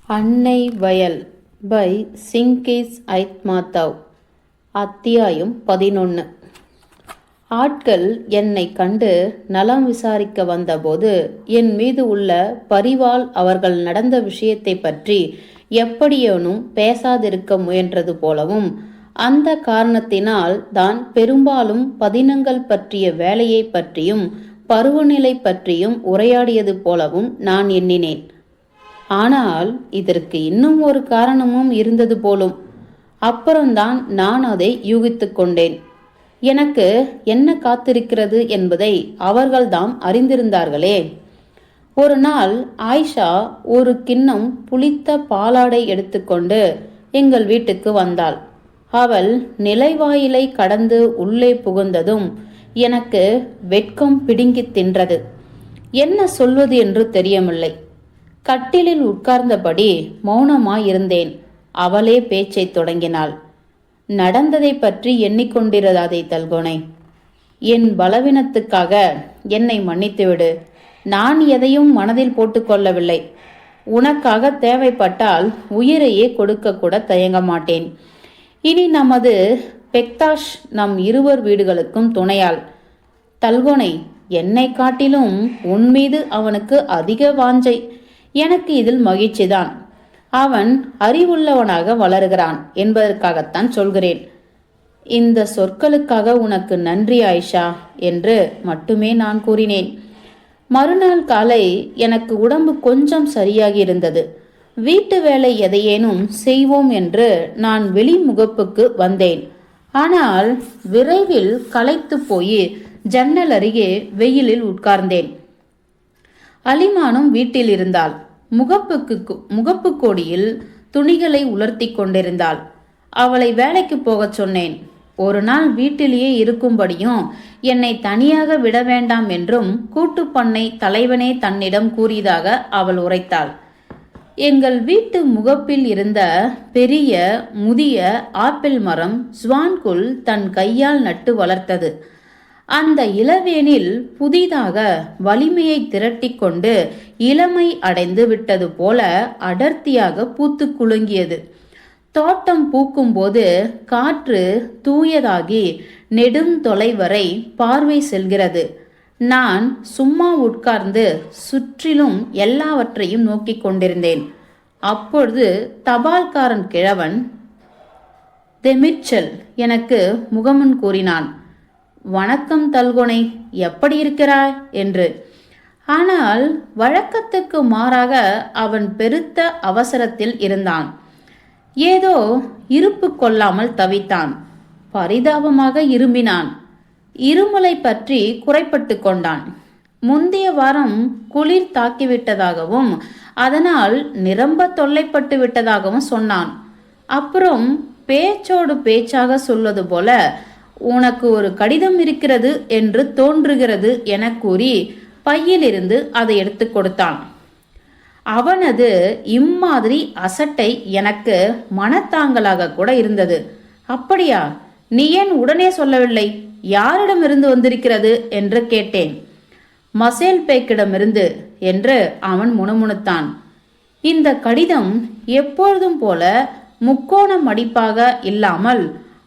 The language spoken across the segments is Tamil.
அன்னை வயல் பை சிங்கேஸ் ஐத்மாதவ். அத்தியாயம் 11. ஆட்கள் என்னை கண்டு நலம் விசாரிக்க வந்தபோது என் மீது உள்ள பரிவால் அவர்கள் நடந்த விஷயத்தை பற்றி எப்படியேனும் பேசாதிருக்க முயன்றது போலவும், அந்த காரணத்தினால் தான் பெரும்பாலும் பதினங்கள் பற்றிய வேலையை பற்றியும் பருவநிலை பற்றியும் உரையாடியது போலவும் நான் எண்ணினேன். ஆனால் இதற்கு இன்னும் ஒரு காரணமும் இருந்தது போலும். அப்புறம்தான் நான் அதை யூகித்து கொண்டேன். எனக்கு என்ன காத்திருக்கிறது என்பதை அவர்கள்தாம் அறிந்திருந்தார்களே. ஒரு நாள் ஆயிஷா ஒரு கிண்ணம் புளித்த பாலாடை எடுத்துக்கொண்டு எங்கள் வீட்டுக்கு வந்தாள். அவள் நிலைவாயிலை கடந்து உள்ளே புகுந்ததும் எனக்கு வெட்கம் பிடுங்கி தின்றது. என்ன சொல்வது என்று தெரியவில்லை. கட்டிலில் உட்கார்ந்தபடி மௌனமாயிருந்தேன். அவளே பேச்சை தொடங்கினாள். நடந்ததை பற்றி எண்ணிக்கொண்டிராதே தல்கோனை. என் பலவீனத்துக்காக என்னை மன்னித்துவிடு. நான் எதையும் மனதில் போட்டுக்கொள்ளவில்லை. உனக்காக தேவைப்பட்டால் உயிரையே கொடுக்க கூட தயங்க மாட்டேன். இனி நமது பெக்தாஷ் நம் இருவர் வீடுகளுக்கும் துணையாள். தல்கோனை, என்னை காட்டிலும் உன்மீது அவனுக்கு அதிக வாஞ்சை. எனக்கு இதில் மகிழ்ச்சிதான். அவன் அறிவுள்ளவனாக வளருகிறான் என்பதற்காகத்தான் சொல்கிறேன். இந்த சொற்களுக்காக உனக்கு நன்றி ஆயிஷா என்று மட்டுமே நான் கூறினேன். மறுநாள் காலை எனக்கு உடம்பு கொஞ்சம் சரியாகி இருந்தது. வீட்டு வேலை எதையேனும் செய்வோம் என்று நான் வெளிமுகப்புக்கு வந்தேன். ஆனால் விரைவில் களைத்து போய் ஜன்னல் அருகே வெயிலில் உட்கார்ந்தேன். அலிமானும் வீட்டில் இருந்தாள். முகப்பு கோடியில் துணிகளை உலர்த்தி கொண்டிருந்தாள். அவளை வேலைக்கு போகச் சொன்னேன். ஒரு நாள் வீட்டிலேயே இருக்கும்படியும் என்னை தனியாக விட வேண்டாம் என்றும் கூட்டுப்பண்ணை தலைவனே தன்னிடம் கூறியதாக அவள் உரைத்தாள். எங்கள் வீட்டு முகப்பில் இருந்த பெரிய முதிய ஆப்பிள் மரம் ஸ்வான்குல் தன் கையால் நட்டு வளர்த்தது. அந்த இளவேனில் புதிதாக வலிமையை திரட்டி கொண்டு இளமை அடைந்து விட்டது போல அடர்த்தியாக பூத்து குலுங்கியது. தோட்டம் பூக்கும் போது காற்று தூயதாகி நெடும் தொலைவரை பார்வை செல்கிறது. நான் சும்மா உட்கார்ந்து சுற்றிலும் எல்லாவற்றையும் நோக்கி கொண்டிருந்தேன். அப்பொழுது தபால்காரன் கிழவன் தெமிர்ச்சல் எனக்கு முகமுன் கூறினான். வணக்கம் தல்கோனை, எப்படி இருக்கிறாய் என்று. ஆனால் வழக்கத்துக்கு மாறாக அவன் பெருத்த அவசரத்தில் இருந்தான். ஏதோ இருப்பு கொள்ளாமல் தவித்தான். பரிதாபமாக இரும்பினான். இருமலை பற்றி குறைப்பட்டு கொண்டான். முந்தைய வாரம் குளிர் தாக்கிவிட்டதாகவும் அதனால் நிரம்ப தொல்லைப்பட்டு விட்டதாகவும் சொன்னான். அப்புறம் பேச்சோடு பேச்சாக சொல்வது போல, உனக்கு ஒரு கடிதம் இருக்கிறது என்று தோன்றுகிறது என கூறி பையிலிருந்து அதை எடுத்து கொடுத்தான். அவனது இம்மாதிரி அசட்டை எனக்கு மனத்தாங்கலாக கூட இருந்தது. அப்படியா, நீ ஏன் உடனே சொல்லவில்லை? யாரிடமிருந்து வந்திருக்கிறது என்று கேட்டேன். மசேல் பேக்கிடமிருந்து என்று அவன் முணுமுணுத்தான். இந்த கடிதம் எப்பொழுதும் போல முக்கோண மடிப்பாக இல்லாமல்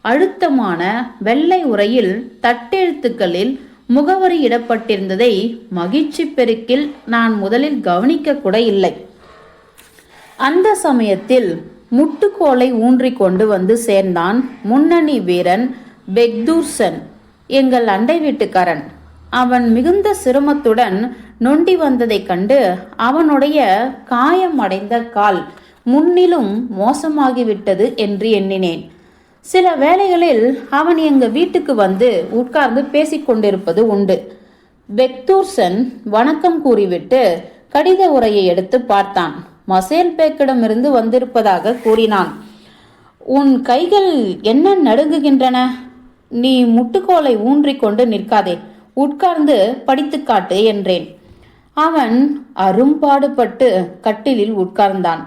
அழுத்தமான வெள்ளை உரையில் தட்டெழுத்துக்களில் முகவரி இடப்பட்டிருந்ததை மகிழ்ச்சி பெருக்கில் நான் முதலில் கவனிக்க கூட இல்லை. அந்த சமயத்தில் முட்டுக்கோலை ஊன்றி கொண்டு வந்து சேர்ந்தான் முன்னணி வீரன் பெக்தூர்சன், எங்கள் அண்டை வீட்டுக்காரன். அவன் மிகுந்த சிரமத்துடன் நொண்டி வந்ததை கண்டு அவனுடைய காயம் அடைந்த கால் முன்னிலும் மோசமாகிவிட்டது என்று எண்ணினேன். சில வேளைகளில் அவன் எங்க வீட்டுக்கு வந்து உட்கார்ந்து பேசிக்கொண்டிருப்பது உண்டு. பெக்தூர்சன் வணக்கம் கூறிவிட்டு கடித உரையை எடுத்து பார்த்தான். மசேல் பேக்கிடமிருந்து வந்திருப்பதாக கூறினான். உன் கைகள் என்ன நடுங்குகின்றன? நீ முட்டுக்கோலை ஊன்றிக்கொண்டு நிற்காதே, உட்கார்ந்து படித்து காட்டு என்றேன். அவன் அரும்பாடுபட்டு கட்டிலில் உட்கார்ந்தான்.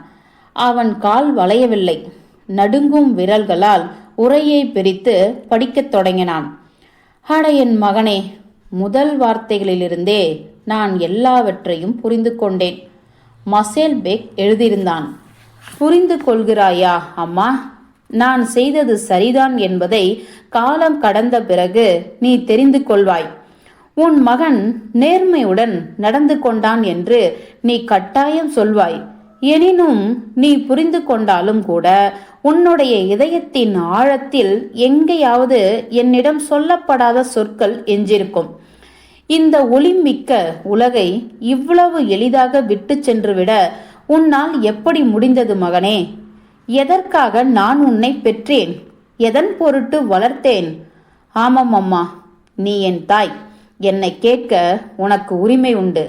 அவன் கால் வளையவில்லை. நடுங்கும் விரல்களால் உரையை பிரித்து படிக்கத் தொடங்கினான். அட என் மகனே, முதல் வார்த்தைகளிலிருந்தே நான் எல்லாவற்றையும் புரிந்து கொண்டேன். மசேல் பேக் எழுதியிருந்தான். புரிந்து கொள்கிறாயா அம்மா? நான் செய்தது சரிதான் என்பதை காலம் கடந்த பிறகு நீ தெரிந்து கொள்வாய். உன் மகன் நேர்மையுடன் நடந்து கொண்டான் என்று நீ கட்டாயம் சொல்வாய். எனினும் நீ புரிந்து கொண்டாலும் கூட உன்னுடைய இதயத்தின் ஆழத்தில் எங்கேயாவது என்னிடம் சொல்லப்படாத சொற்கள் எஞ்சிருக்கும். இந்த ஒளிமிக்க உலகை இவ்வளவு எளிதாக விட்டு சென்றுவிட உன்னால் எப்படி முடிந்தது மகனே? எதற்காக நான் உன்னை பெற்றேன்? எதன் பொருட்டு வளர்த்தேன்? ஆமாம் அம்மா, நீ என் தாய். என்னை கேட்க உனக்கு உரிமை உண்டு.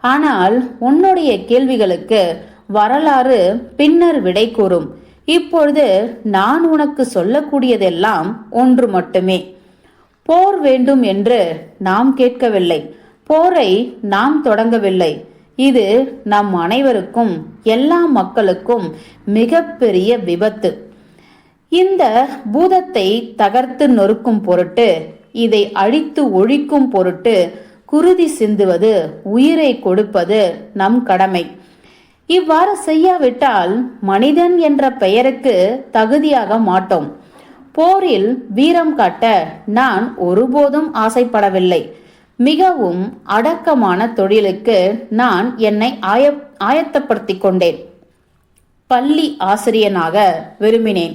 ஆனால் உன்னுடைய கேள்விகளுக்கு வரலாறு பின்னர் விடை கூறும். இப்பொழுது நான் உனக்கு சொல்லக்கூடியதெல்லாம் ஒன்று மட்டுமே. போர் வேண்டும் என்று நாம் கேட்கவில்லை. போரை நாம் தொடங்கவில்லை. இது நம் அனைவருக்கும், எல்லா மக்களுக்கும் மிகப்பெரிய விபத்து. இந்த பூதத்தை தகர்த்து நொறுக்கும் பொருட்டு, இதை அழித்து ஒழிக்கும் பொருட்டு குருதி சிந்துவது, உயிரை கொடுப்பது நம் கடமை. இவ்வாறு செய்யாவிட்டால் மனிதன் என்ற பெயருக்கு தகுதியாக மாட்டோம். போரில் வீரம் காட்ட நான் ஒருபோதும் ஆசைப்படவில்லை. மிகவும் அடக்கமான தொழிலுக்கு நான் என்னை ஆயத்தப்படுத்திக் கொண்டேன். பள்ளி ஆசிரியனாக விரும்பினேன்.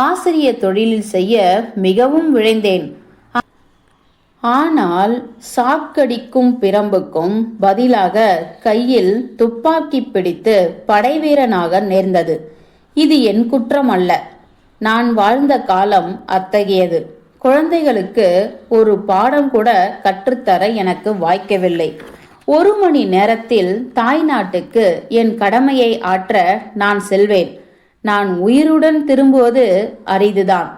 ஆசிரிய தொழிலில் செய்ய மிகவும் விழைந்தேன். ஆனால் சாக்கடிக்கும் பிரம்புக்கும் பதிலாக கையில் துப்பாக்கி பிடித்து படைவீரனாக நேர்ந்தது. இது என் குற்றம் அல்ல. நான் வாழ்ந்த காலம் அத்தகையது. குழந்தைகளுக்கு ஒரு பாடம் கூட கற்றுத்தர எனக்கு வாய்க்கவில்லை. 1 மணி நேரத்தில் தாய் நாட்டுக்கு என் கடமையை ஆற்ற நான் செல்வேன். நான் உயிருடன் திரும்புவது அரிதுதான்.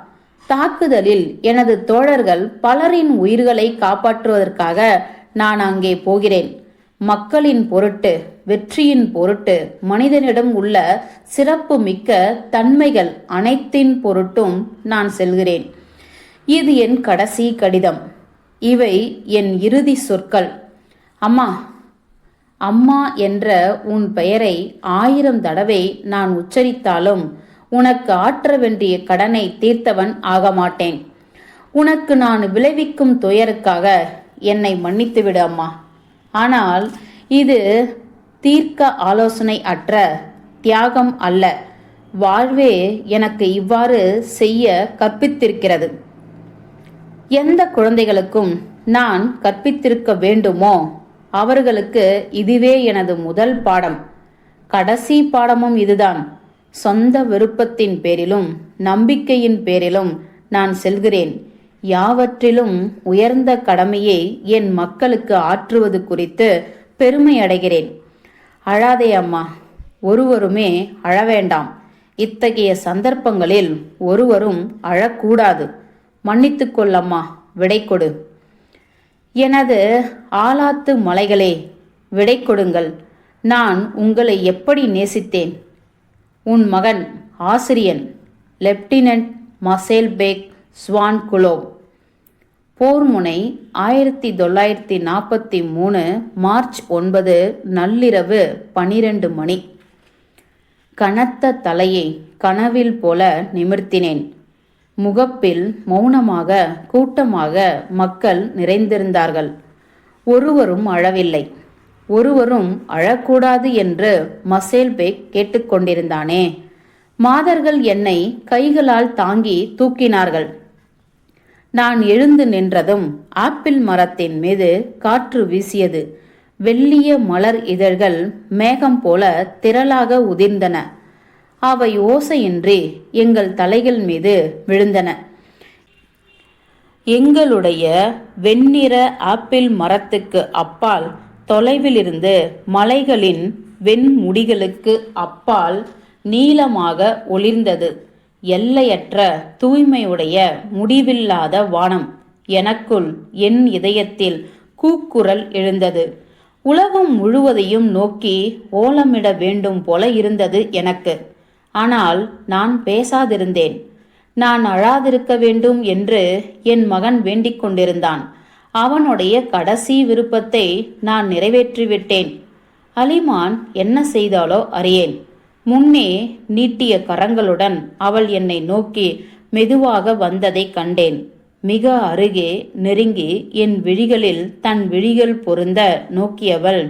தாக்குதலில் எனது தோழர்கள் பலரின் உயிர்களை காப்பாற்றுவதற்காக நான் அங்கே போகிறேன். மக்களின் பொருட்டு, வெற்றியின் பொருட்டு, மனிதனிடம் உள்ள சிறப்பு மிக்க தன்மைகள் அனைத்தின் பொருட்டும் நான் செல்கிறேன். இது என் கடைசி கடிதம். இவை என் இறுதி சொற்கள். அம்மா, அம்மா என்ற உன் பெயரை 1000 தடவை நான் உச்சரித்தாலும் உனக்கு ஆற்ற வேண்டிய கடனை தீர்த்தவன் ஆக மாட்டேன். உனக்கு நான் விளைவிக்கும் துயருக்காக என்னை மன்னித்துவிடு அம்மா. ஆனால் இது தீர்க்க ஆலோசனை அற்ற தியாகம் அல்ல. வாழ்வே எனக்கு இவ்வாறு செய்ய கற்பித்திருக்கிறது. எந்த குழந்தைகளுக்கும் நான் கற்பித்திருக்க வேண்டுமோ அவர்களுக்கு இதுவே எனது முதல் பாடம். கடைசி பாடமும் இதுதான். சொந்த விருப்பத்தின் பேரிலும் நம்பிக்கையின் பேரிலும் நான் செல்கிறேன். யாவற்றிலும் உயர்ந்த கடமையை என் மக்களுக்கு ஆற்றுவது குறித்து பெருமை அடைகிறேன். அழாதே அம்மா, ஒருவருமே அழவேண்டாம். இத்தகைய சந்தர்ப்பங்களில் ஒருவரும் அழக்கூடாது. மன்னித்துக் கொள்ளம்மா, விடை கொடு. எனது ஆலாத்து மலைகளே, விடை கொடுங்கள். நான் உங்களை எப்படி நேசித்தேன். உன் மகன் ஆசிரியன் லெப்டினன்ட் மசேல் பேக் ஸ்வான் குலோவ். போர்முனை 1943 மார்ச் 9 நள்ளிரவு 12 மணி. கனத்த தலையை கனவில் போல நிமிர்த்தினேன். முகப்பில் மௌனமாக கூட்டமாக மக்கள் நிறைந்திருந்தார்கள். ஒருவரும் அழவில்லை. ஒருவரும் அழக்கூடாது என்று மசேல் பேக் கேட்டுக்கொண்டிருந்தானே. மாதர்கள் என்னை கைகளால் தாங்கி தூக்கினார்கள். நான் எழுந்து நின்றதும் ஆப்பிள் மரத்தின் மீது காற்று வீசியது. வெள்ளிய மலர் இதழ்கள் மேகம் போல திரளாக உதிர்ந்தன. அவை ஓசையின்றி எங்கள் தலைகள் மீது விழுந்தன. எங்களுடைய வெண்ணிற ஆப்பிள் மரத்துக்கு அப்பால், தொலைவிலிருந்து மலைகளின் வெண்முடிகளுக்கு அப்பால் நீளமாக ஒளிர்ந்தது எல்லையற்ற தூய்மையுடைய முடிவில்லாத வானம். எனக்குள், என் இதயத்தில் கூக்குரல் எழுந்தது. உலகம் முழுவதையும் நோக்கி ஓலமிட வேண்டும் போல இருந்தது எனக்கு. ஆனால் நான் பேசாதிருந்தேன். நான் அழாதிருக்க வேண்டும் என்று என் மகன் வேண்டிக் கொண்டிருந்தான். அவனுடைய கடைசி விருப்பத்தை நான் நிறைவேற்றிவிட்டேன். அலிமான் என்ன செய்தாலோ அறியேன். முன்னே நீட்டிய கரங்களுடன் அவள் என்னை நோக்கி மெதுவாக வந்ததை கண்டேன். மிக அருகே நெருங்கி என் விழிகளில் தன் விழிகள் பொருந்த நோக்கியவள்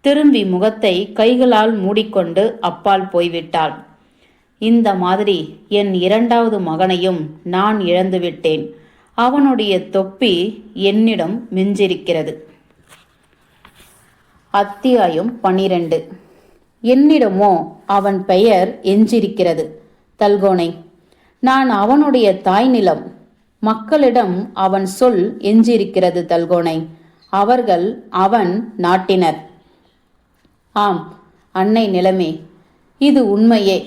திரும்பி முகத்தை கைகளால் மூடிக்கொண்டு அப்பால் போய்விட்டாள். இந்த மாதிரி என் இரண்டாவது மகனையும் நான் இழந்துவிட்டேன். அவனுடைய தொப்பி என்னிடம் மிஞ்சிருக்கிறது. அத்தியாயம் 12. என்னிடமோ அவன் பெயர் எஞ்சிருக்கிறது. தல்கோனை. நான் அவனுடைய தாய் நிலம். மக்களிடம் அவன் சொல் எஞ்சிருக்கிறது. தல்கோனை. அவர்கள் அவன் நாட்டினர். ஆம் அன்னை நிலமே, இது உண்மையே.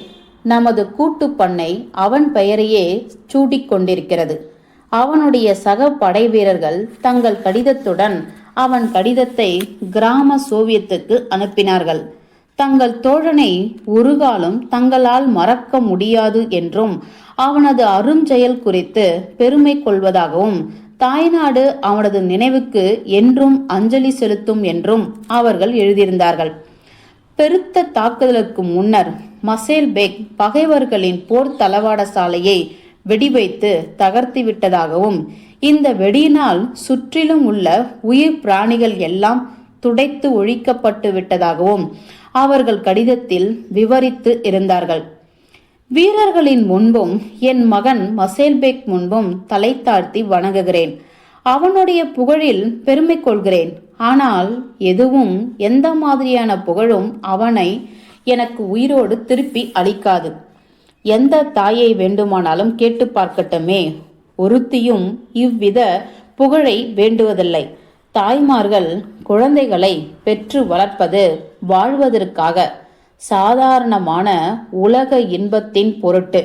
நமது கூட்டு பண்ணை அவன் பெயரையே சூடிக்கொண்டிருக்கிறது. அவனுடைய சக படை வீரர்கள் தங்கள் கடிதத்துடன் அவன் கடிதத்தை கிராம சோவியத்துக்கு அனுப்பினார்கள். தங்கள் தோழனை ஒரு காலம் தங்களால் மறக்க முடியாது என்றும் அவனது அருஞ்செயல் குறித்து பெருமை கொள்வதாகவும் தாய்நாடு அவனது நினைவுக்கு என்றும் அஞ்சலி செலுத்தும் என்றும் அவர்கள் எழுதியிருந்தார்கள். பெருத்த தாக்குதலுக்கு முன்னர் மசேல் பேக் பகைவர்களின் போர் தளவாட சாலையை வெடிவைத்து தகர்த்து விட்டதாகவும் இந்த வெடியினால் சுற்றிலும் உள்ள உயிர் பிராணிகள் எல்லாம் துடைத்து ஒழிக்கப்பட்டு விட்டதாகவும் அவர்கள் கடிதத்தில் விவரித்து இருந்தார்கள். வீரர்களின் முன்பும் என் மகன் மசேல்பேக் முன்பும் தலை தாழ்த்தி வணங்குகிறேன். அவனுடைய புகழில் பெருமை கொள்கிறேன். ஆனால் எதுவும் எந்த மாதிரியான புகழும் அவனை எனக்கு உயிரோடு திருப்பி அளிக்காது. எந்த தாயை வேண்டுமானாலும் கேட்டு பார்க்கட்டுமே, ஒருத்தியும் இவ்வித புகழை வேண்டுவதில்லை. தாய்மார்கள் குழந்தைகளை பெற்று வளர்ப்பது வாழ்வதற்காக, சாதாரணமான உலக இன்பத்தின் பொருட்டு.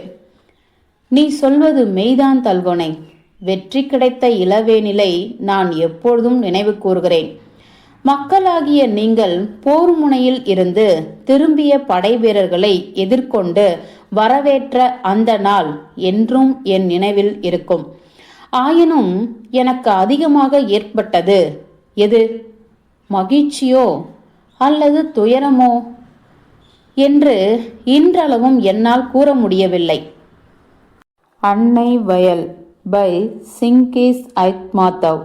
நீ சொல்வது மெய்தான் தல்கோனை. வெற்றி கிடைத்த இளவேனிலை நான் எப்பொழுதும் நினைவு கூறுகிறேன். மக்களாகிய நீங்கள் போர் முனையில் இருந்து திரும்பிய படை வீரர்களை எதிர்கொண்டு வரவேற்ற அந்த நாள் என்றும் என் நினைவில் இருக்கும். ஆயினும் எனக்கு அதிகமாக ஏற்பட்டது எது? மகிழ்ச்சியோ அல்லது துயரமோ என்று இன்றளவும் என்னால் கூற முடியவில்லை. அன்னை வயல் பை சிங்கீஸ் ஐத்மாதவ்.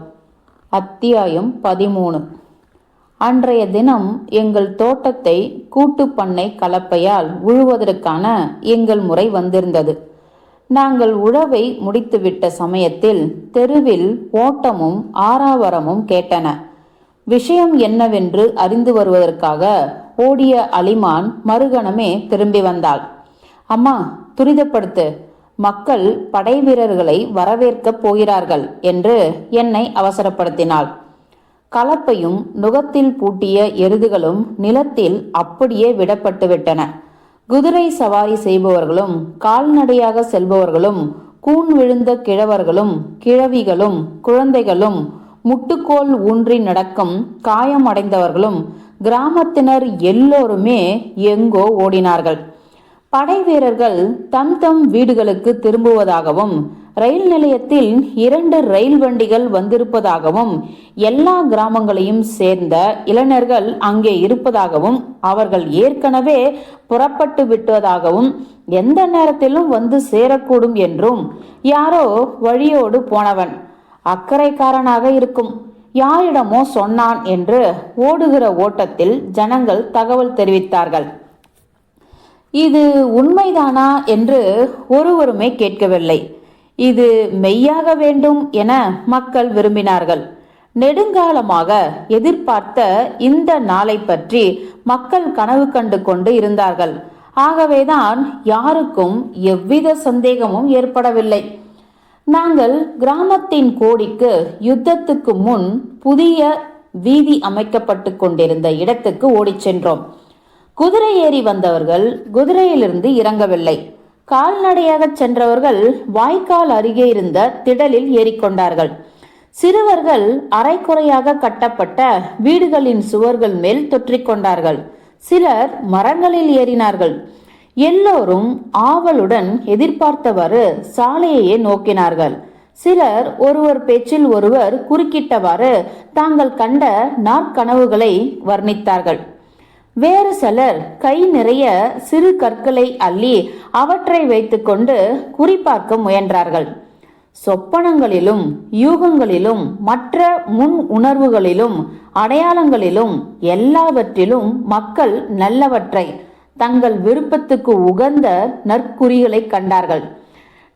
அத்தியாயம் 13. அன்றைய தினம் எங்கள் தோட்டத்தை கூட்டு பண்ணை கலப்பையால் உழுவதற்கான எங்கள் முறை வந்திருந்தது. நாங்கள் உழவை முடித்துவிட்ட சமயத்தில் தெருவில் ஓட்டமும் ஆரவாரமும் கேட்டன. விஷயம் என்னவென்று அறிந்து வருவதற்காக ஓடிய அலிமான் மறுகணமே திரும்பி வந்தாள். அம்மா, துரிதப்படுத்து, மக்கள் படை வீரர்களை வரவேற்கப் போகிறார்கள் என்று என்னை அவசரப்படுத்தினாள். கலப்பையும் நுகத்தில் பூட்டிய எருதுகளும் நிலத்தில் அப்படியே விடப்பட்டு விட்டன. குதிரை சவாரி செய்பவர்களும் கால்நடையாக செல்பவர்களும் கூன் விழுந்த கிழவர்களும் கிழவிகளும் குழந்தைகளும் முட்டுக்கோல் ஊன்றி நடக்கும் காயமடைந்தவர்களும் கிராமத்தினர் எல்லோருமே எங்கோ ஓடினார்கள். படை வீரர்கள் தம் தம் வீடுகளுக்கு திரும்புவதாகவும் ரயில் நிலையத்தில் 2 ரயில் வண்டிகள் வந்திருப்பதாகவும் எல்லா கிராமங்களையும் சேர்ந்த இளைஞர்கள் அங்கே இருப்பதாகவும் அவர்கள் ஏற்கனவே புறப்பட்டு விட்டதாகவும் எந்த நேரத்திலும் வந்து சேரக்கூடும் என்றும் யாரோ வழியோடு போனவன் அக்கறைக்காரனாக இருக்கும் யாரிடமோ சொன்னான் என்று ஓடுகிற ஓட்டத்தில் ஜனங்கள் தகவல் தெரிவித்தார்கள். இது உண்மைதானா என்று ஒருவருமே கேட்கவில்லை. இது மெய்யாக வேண்டும் என மக்கள் விரும்பினார்கள். நெடுங்காலமாக எதிர்பார்த்த இந்த நாளை பற்றி மக்கள் கனவு கண்டு கொண்டு இருந்தார்கள். ஆகவேதான் யாருக்கும் எவ்வித சந்தேகமும் ஏற்படவில்லை. நாங்கள் கிராமத்தின் கோடிக்கு யுத்தத்துக்கு முன் புதிய வீதி அமைக்கப்பட்டு கொண்டிருந்த இடத்துக்கு ஓடிச் சென்றோம். குதிரை ஏறி வந்தவர்கள் குதிரையிலிருந்து இறங்கவில்லை. கால்நடையாக சென்றவர்கள் வாய்க்கால் அருகே இருந்த திடலில் ஏறிக்கொண்டார்கள். சிறுவர்கள் அரைக்குறையாக கட்டப்பட்ட வீடுகளின் சுவர்கள் மேல் தொற்றிக்கொண்டார்கள். சிலர் மரங்களில் ஏறினார்கள். எல்லோரும் ஆவலுடன் எதிர்பார்த்தவாறு சாலையையே நோக்கினார்கள். சிலர் ஒருவர் பேச்சில் ஒருவர் குறுக்கிட்டவாறு தாங்கள் கண்ட நாற்கனவுகளை வர்ணித்தார்கள். வேறு சிலர் கை நிறைய சிறு கற்களை அள்ளி அவற்றை வைத்துக்கொண்டு குறிப்பார்க்க முயன்றார்கள். சொப்பனங்களிலும் யூகங்களிலும் மற்ற முன் உணர்வுகளிலும் அடையாளங்களிலும் எல்லாவற்றிலும் மக்கள் நல்லவற்றை, தங்கள் விருப்பத்துக்கு உகந்த நற்குறிகளை கண்டார்கள்.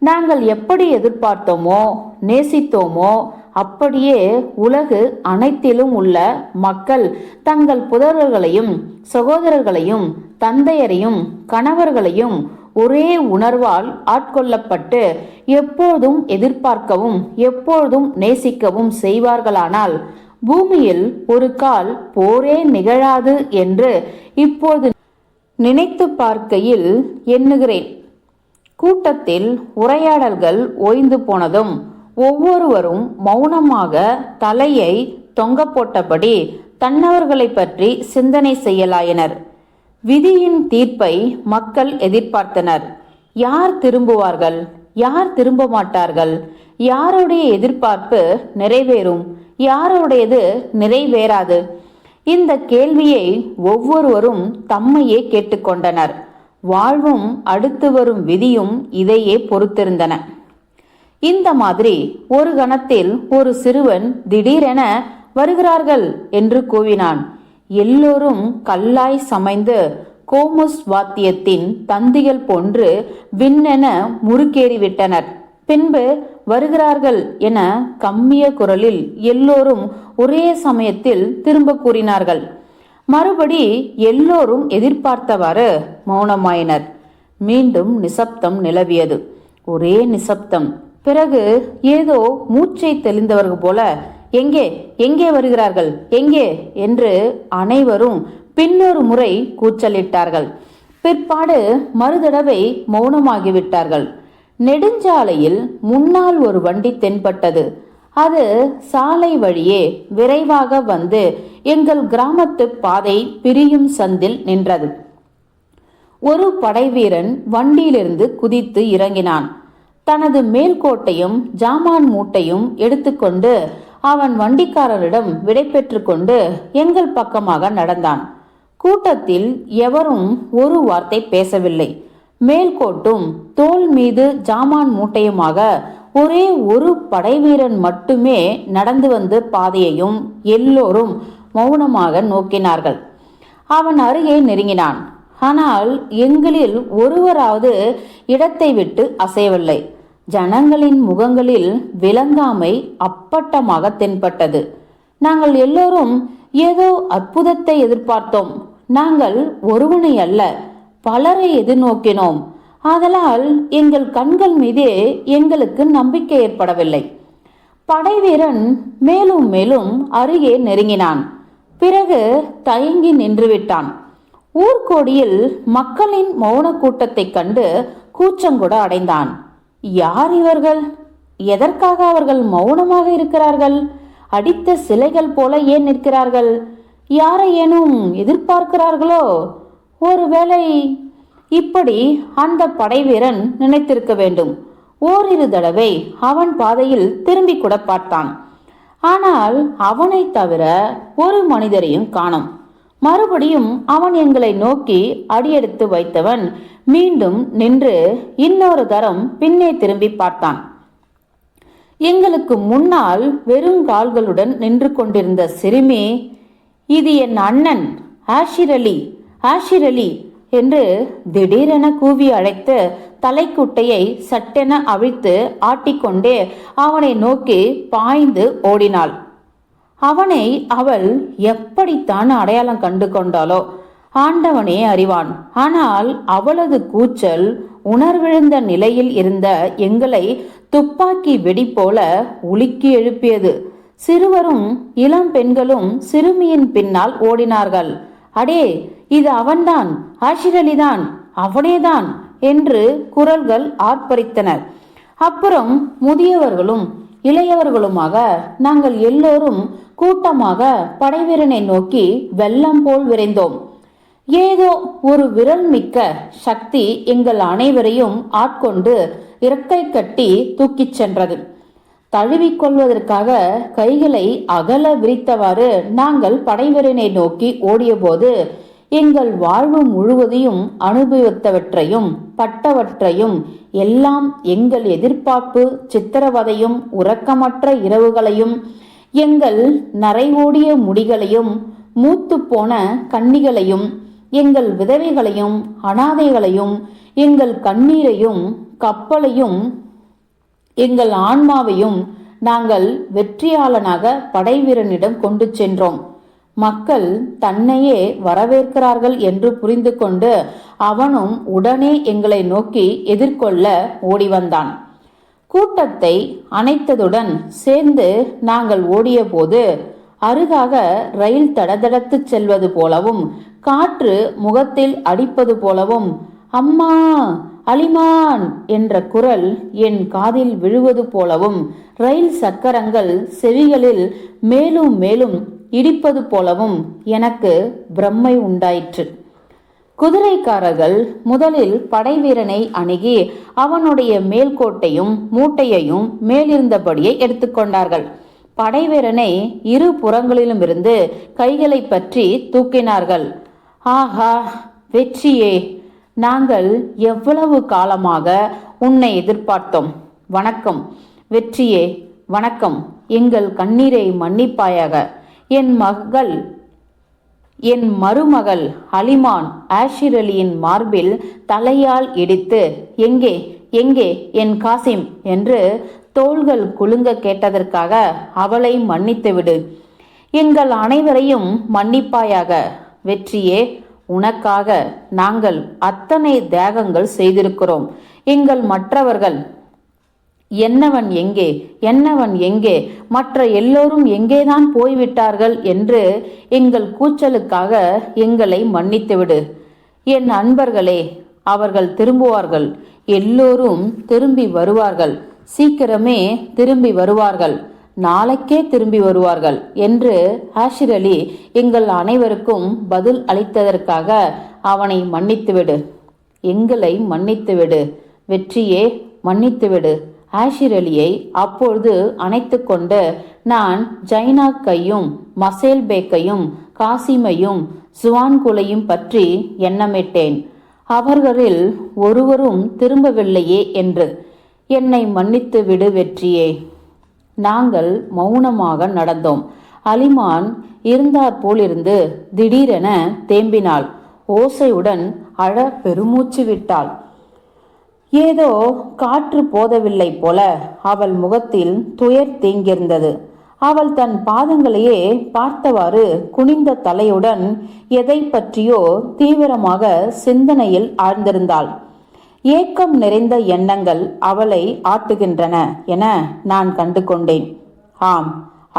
நாங்கள் எப்படி எதிர்பார்த்தோமோ நேசித்தோமோ அப்படியே உலகு அனைத்திலும் உள்ள மக்கள் தங்கள் புதல்வர்களையும் சகோதரர்களையும் தந்தையரையும் கணவர்களையும் ஒரே உணர்வால் ஆட்கொள்ளப்பட்டு எப்போதும் எதிர்பார்க்கவும் எப்போதும் நேசிக்கவும் செய்வார்களானால் பூமியில் ஒரு கால் போரே நிகழாது என்று இப்போது நினைத்து பார்க்கையில் எண்ணுகிறேன். கூட்டத்தில் உரையாடல்கள் ஓய்ந்து போனதும் ஒவ்வொருவரும் மௌனமாக தலையை தொங்க போட்டபடி தன்னவர்களை பற்றி சிந்தனை செய்யலாயினர். விதியின் தீர்ப்பை மக்கள் எதிர்பார்த்தனர். யார் திரும்புவார்கள், யார் திரும்ப மாட்டார்கள், யாருடைய எதிர்பார்ப்பு நிறைவேறும், யாருடையது நிறைவேறாது? இந்த கேள்வியை ஒவ்வொருவரும் தம்மையே கேட்டுக்கொண்டனர். வாழ்வும் அடுத்து வரும் விதியும் இதையே பொறுத்திருந்தன. இந்த மாதிரி ஒரு கணத்தில் ஒரு சிறுவன் திடீரென வருகிறார்கள் என்று கூவினான். எல்லோரும் கல்லாய் சமைந்து கோமுஸ் வாத்தியத்தின் தந்திகள் போன்று விண்ணென முறுக்கேறிவிட்டனர். பின்பு வருகிறார்கள் என கம்மிய குரலில் எல்லோரும் ஒரே சமயத்தில் திரும்ப கூறினார்கள். மறுபடி எல்லோரும் எதிர்பார்த்தவாறு மௌனமாயினர். மீண்டும் நிசப்தம் நிலவியது. ஒரே நிசப்தம். பிறகு ஏதோ மூச்சை தெளிந்தவர்கள் போல எங்கே எங்கே வருகிறார்கள், எங்கே என்று அனைவரும் பின்னொரு முறை கூச்சலிட்டார்கள். பிற்பாடு மறுதடவை மௌனமாகிவிட்டார்கள். நெடுஞ்சாலையில் முன்னால் ஒரு வண்டி தென்பட்டது. அது சாலை வழியே விரைவாக வந்து எங்கள் கிராமத்து பாதை பிரியும் சந்தில் நின்றது. ஒரு படைவீரன் வண்டியிலிருந்து குதித்து இறங்கினான். தனது மேல்கோட்டையும் ஜாமான் மூட்டையும் எடுத்துக்கொண்டு அவன் வண்டிக்காரரிடம் விடை பெற்று கொண்டு எங்கள் பக்கமாக நடந்தான். கூட்டத்தில் எவரும் ஒரு வார்த்தை பேசவில்லை. மேல்கோட்டும் தோல் மீது ஜாமான் மூட்டையுமாக ஒரே ஒரு படைவீரன் மட்டுமே நடந்து வந்து பாதையையும் எல்லோரும் மௌனமாக நோக்கினார்கள். அவன் அருகே நெருங்கினான். ஆனால் எங்களில் ஒருவராவது இடத்தை விட்டு அசையவில்லை. ஜனங்களின் முகங்களில் விளங்காமை அப்பட்டமாக தென்பட்டது. நாங்கள் எல்லோரும் ஏதோ அற்புதத்தை எதிர்பார்த்தோம். நாங்கள் ஒருவனை அல்ல, பலரை எதிர்நோக்கினோம். ஆதலால் எங்கள் கண்கள் மீதே எங்களுக்கு நம்பிக்கை ஏற்படவில்லை. படைவீரன் மேலும் மேலும் அருகே நெருங்கினான். பிறகு தயங்கி நின்றுவிட்டான். ஊர்கோடியில் மக்களின் மௌன கூட்டத்தை கண்டு கூச்சங்கூட அடைந்தான். யார் இவர்கள்? எதற்காக அவர்கள் மௌனமாக இருக்கிறார்கள்? அடித்த சிலைகள் போல ஏன் நிற்கிறார்கள்? யாரையேனும் எதிர்பார்க்கிறார்களோ? ஒருவேளை இப்படி அந்த படைவீரன் நினைத்திருக்க வேண்டும். ஓரிரு தடவை அவன் பாதையில் திரும்பி கூட பார்த்தான். ஆனால் அவனை தவிர ஒரு மனிதரையும் காணோம். மறுபடியும் அவன் எங்களை நோக்கி அடியெடுத்து வைத்தவன் மீண்டும் நின்று இன்னொரு தரம் பின்னே திரும்பி பார்த்தான். எங்களுக்கு முன்னால் வெறுங்கால்களுடன் நின்று கொண்டிருந்த சிறுமி, இது என் அண்ணன் ஆஷிர் அலி, ஆஷிர் அலி என்று திடீரென கூவி அழைத்து தலைக்குட்டையை சட்டென அவிழ்த்து ஆட்டிக்கொண்டே அவனை நோக்கி பாய்ந்து ஓடினாள். அவனை அவள் எப்படித்தான் அடையாளம் கண்டு கொண்டாளோ ஆண்டவனே அறிவான். ஆனால் அவளது கூச்சல் உணர்விழந்த நிலையில் இருந்த எங்களை துப்பாக்கி வெடி போல உலுக்கி எழுப்பியது. சிறுவரும் இளம் பெண்களும் சிறுமியின் பின்னால் ஓடினார்கள். அடே, இது அவன்தான், ஆஷிர் அலிதான், அவனேதான் என்று குரல்கள் ஆர்ப்பரித்தனர். அப்புறம் முதியவர்களும் இளையவர்களுமாக நாங்கள் எல்லோரும் கூட்டமாக படைவீரனை நோக்கி வெள்ளம் போல் விரைந்தோம். ஏதோ ஒரு விரல் மிக்க சக்தி எங்கள் அனைவரையும் ஆட்கொண்டு இறக்கை கட்டி தூக்கிச் சென்றது. தழுவிக்கொள்வதற்காக கைகளை அகல விரித்தவாறு நாங்கள் படைவீரனை நோக்கி ஓடிய போது எங்கள் வாழ்வு முழுவதையும் அனுபவித்தவற்றையும் பட்டவற்றையும் எல்லாம், எங்கள் எதிர்பார்ப்பு சித்திரவதையும் உறக்கமற்ற இரவுகளையும் எங்கள் நரைவோடிய முடிகளையும் மூத்து போன கன்னிகளையும் எங்கள் விதவைகளையும் அனாதைகளையும் எங்கள் கண்ணீரையும் கப்பலையும் எங்கள் ஆன்மாவையும் நாங்கள் வெற்றியாளனாக படைவீரனிடம் கொண்டு சென்றோம். மக்கள் தன்னையே வரவேற்கிறார்கள் என்று புரிந்து கொண்டு அவனும் உடனே எங்களை நோக்கி எதிர்கொள்ள ஓடி வந்தான். கூட்டத்தை அணைத்ததுடன் சேர்ந்து நாங்கள் ஓடிய போது அருகாக ரயில் தடதடத்து செல்வது போலவும் காற்று முகத்தில் அடிப்பது போலவும் அம்மா அலிமான் என்ற குரல் என் காதில் விழுவது போலவும் ரயில் சக்கரங்கள் செவிகளில் மேலும் மேலும் இடிப்பது போலவும் எனக்கு பிரம்மை உண்டாயிற்று. குதிரைக்காரர்கள் முதலில் படைவீரனை அணுகி அவனுடைய மேல்கோட்டையும் மூட்டையையும் மேலிருந்தபடியே எடுத்துக்கொண்டார்கள். படைவீரனை இரு புறங்களிலும் இருந்து கைகளை பற்றி தூக்கினார்கள். ஆஹா வெற்றியே, நாங்கள் எவ்வளவு காலமாக உன்னை எதிர்பார்த்தோம். வணக்கம் வெற்றியே, வணக்கம். எங்கள் கண்ணீரை மன்னிப்பாயாக. என் மருமகள் அலிமான் ஆஷிர் அலியின் மார்பில் தலையால் இடித்து எங்கே எங்கே என் காசிம் என்று தோள்கள் குலுங்க கேட்டதற்காக அவளை மன்னித்துவிடு. எங்கள் அனைவரையும் மன்னிப்பாயாக. வெற்றியே, உனக்காக நாங்கள் அத்தனை தியாகங்கள் செய்திருக்கிறோம். எங்கள் மற்றவர்கள் என்னவன் எங்கே என்னவன் எங்கே, மற்ற எல்லோரும் எங்கேதான் போய்விட்டார்கள் என்று எங்கள் கூச்சலுக்காக எங்களை மன்னித்துவிடு. என் அன்பர்களே, அவர்கள் திரும்புவார்கள். எல்லோரும் திரும்பி வருவார்கள். சீக்கிரமே திரும்பி வருவார்கள். நாளைக்கே திரும்பி வருவார்கள் என்று ஆஷிர் அலி எங்கள் அனைவருக்கும் பதில் அளித்ததற்காக அவனை மன்னித்துவிடு. எங்களை மன்னித்துவிடு. வெற்றியே, மன்னித்துவிடு. ஆஷிர் அலியை அப்பொழுது அணைத்து கொண்டு நான் ஜைனாக்கையும் மசேல் பேக்கையும் காசிமையும் ஜுவான்குலையும் பற்றி எண்ணமிட்டேன். அவர்களில் ஒருவரும் திரும்பவில்லையே என்று. என்னை மன்னித்து விடு வெற்றியே. நாங்கள் மௌனமாக நடந்தோம். அலிமான் இருந்தாற் போலிருந்து திடீரென தேம்பினாள். ஓசையுடன் அழ பெருமூச்சு விட்டாள். ஏதோ காற்று போதவில்லை போல அவள் முகத்தில் துயர் தேங்கியிருந்தது. அவள் தன் பாதங்களையே பார்த்தவாறு குனிந்த தலையுடன் எதை பற்றியோ தீவிரமாக சிந்தனையில் ஆழ்ந்திருந்தாள். ஏக்கம் நிறைந்த எண்ணங்கள் அவளை ஆட்டுகின்றன என நான் கண்டு கொண்டேன். ஆம்,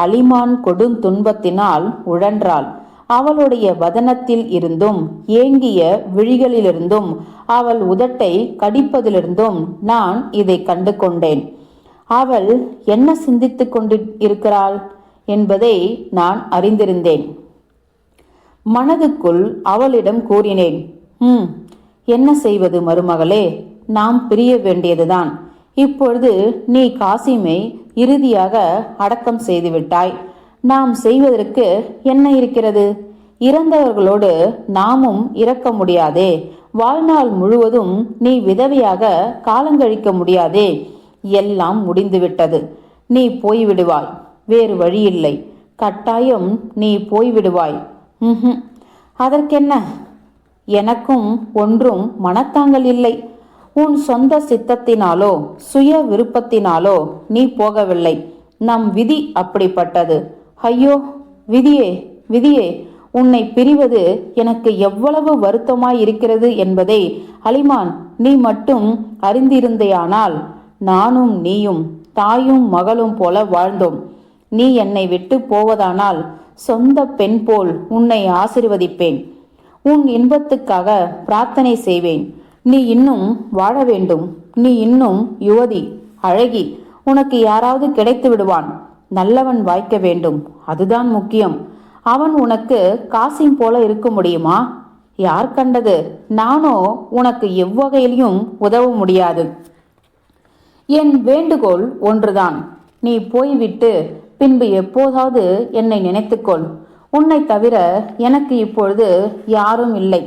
அலிமான் கொடும் துன்பத்தினால் உழன்றாள். அவளுடைய வதனத்தில் இருந்தும் ஏங்கிய விழிகளிலிருந்தும் அவள் உதட்டை கடிப்பதிலிருந்தும் நான் இதை கண்டு கொண்டேன். அவள் என்ன சிந்தித்துக் கொண்டு இருக்கிறாள் என்பதை நான் அறிந்திருந்தேன். மனதுக்குள் அவளிடம் கூறினேன், என்ன செய்வது மருமகளே, நாம் பிரிய வேண்டியதுதான். இப்பொழுது நீ காசிமை இறுதியாக அடக்கம் செய்துவிட்டாய். நாம் செய்வதற்கு என்ன இருக்கிறது? இறந்தவர்களோடு நாமும் இறக்க முடியாதே. வாழ்நாள் முழுவதும் நீ விதவையாக காலங்கழிக்க முடியாதே. எல்லாம் முடிந்துவிட்டது. நீ போய்விடுவாய். வேறு வழியில்லை. கட்டாயம் நீ போய்விடுவாய். அதற்கென்ன? எனக்கும் ஒன்றும் மனத்தாங்கல் இல்லை. உன் சொந்த சித்தத்தினாலோ சுய விருப்பத்தினாலோ நீ போகவில்லை. நம் விதி அப்படிப்பட்டது. ஐயோ விதியே, விதியே, உன்னை பிரிவது எனக்கு எவ்வளவு வருத்தமாயிருக்கிறது என்பதை அலிமான் நீ மட்டும் அறிந்திருந்தேயானால் நானும் நீயும் தாயும் மகளும் போல வாழ்ந்தோம். நீ என்னை விட்டு போவதானால் சொந்த பெண் போல் உன்னை ஆசீர்வதிப்பேன். உன் இன்பத்துக்காக பிரார்த்தனை செய்வேன். நீ இன்னும் வாழ வேண்டும். நீ இன்னும் யுவதி, அழகி. உனக்கு யாராவது கிடைத்து விடுவான். நல்லவன் வாய்க்க வேண்டும். அதுதான் முக்கியம். அவன் உனக்கு காசிம் போல இருக்க முடியுமா? யார் கண்டது? நானோ உனக்கு எவ்வகையிலும் உதவ முடியாது. என் வேண்டுகோள் ஒன்றுதான். நீ போய்விட்டு பின்பு எப்போதாவது என்னை நினைத்துக்கொள். உன்னை தவிர எனக்கு இப்பொழுது யாரும் இல்லை.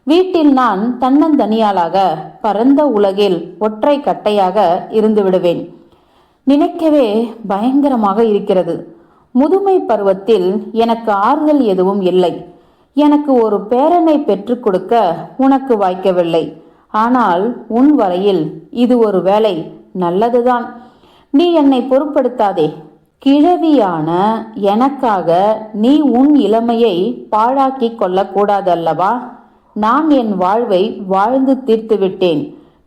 வீட்டில் நான் தன்னந்தனியாளாக பரந்த உலகில் ஒற்றை கட்டையாக இருந்து விடுவேன். நினைக்கவே பயங்கரமாக இருக்கிறது. முதுமை பருவத்தில் எனக்கு ஆறுதல் எதுவும் இல்லை. எனக்கு ஒரு பேரனை பெற்றுக் கொடுக்க உனக்கு வாய்க்கவில்லை. ஆனால் உன் வரையில் இது ஒரு வேலை நல்லதுதான். நீ என்னை பொருட்படுத்தாதே. கிழவியான எனக்காக நீ உன் இளமையை பாழாக்கி கொள்ளக்கூடாதல்லவா? நான் என் வாழ்வை வாழ்ந்து தீர்த்து விட்டேன்.